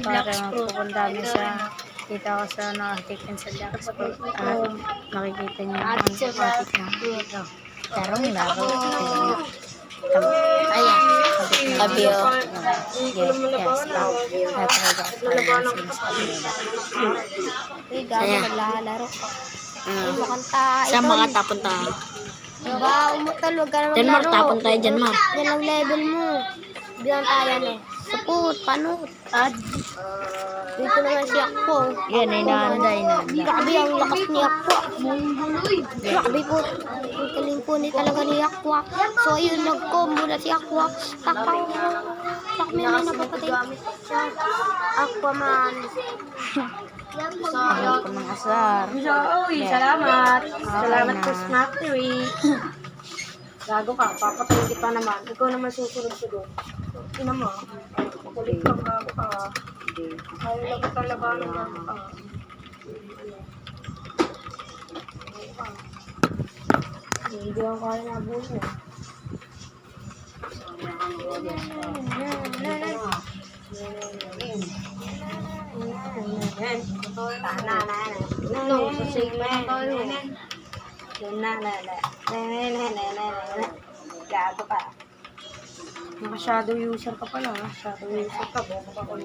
para magpupunta kami sa kita ko sa nakatikin sa Jacksport at makikita niyo ang atik na dito. Tarong laro. Ayan. Sabi o. Yes. Gano'n naglalaro. Makanta. Saan makatapon tayo? Diba, umutol, huwag ka na Diyan maglaro. makatapon tayo dyan, Mar. Yan ang level mo. Bilang tayo, no? Saput, panot. Dito naman si Akpo. Yan, inaanda. Grabe, ang lakas ni Akpo. Grabe po. Ang galing po ni talaga ni Akpo. So, ayun, nag-combo na si Akpo. Takaw. Takmi na napapatay. Akpo man. Ayaw ko ng asar. Uy, salamat. Salamat po, Snack Theory. Gago ka, papatayin kita naman. Ikaw naman susunod-sunod. Ina mo. Kulit kang gago ka. Ayaw lagot ang labanan gago ka. Hindi ako kaya nabuhin. Gago ka. Naka-shadow user ka pala. Shadow user ka. Bobo ka kung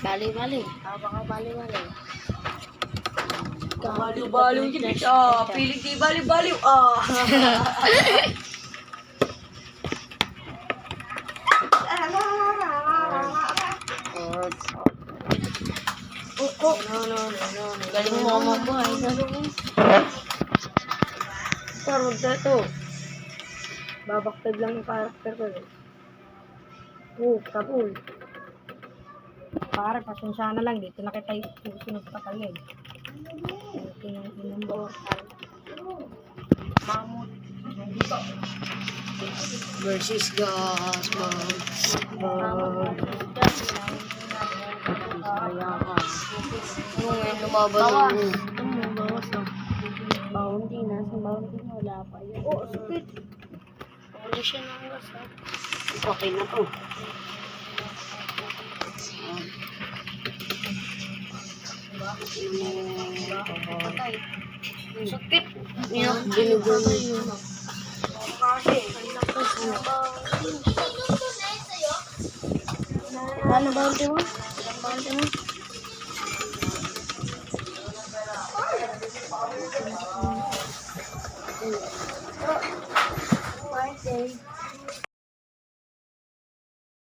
Bali-bali. baka bali-bali. Baliw-baliw yun. Piling di baliw-baliw. No. Galing mo mo po. Parang to. Babaktag lang yung karakter ko eh. Tapos. Pare, pasensya na lang. Dito na kita susunod pa kayo eh. Ito yung inambor. Mamut. Versus Gasbag. Kaya ka. Ano ngayon lumaban mo? Bawas na. Bounty na. Sa bounty na wala pa yun. Oh, spit. Wala siya ng gas ha. Okay na to. Patay. Sakit. Ginugulo. Kasi. Ano bounty mo? Ilang bounty mo? Bye,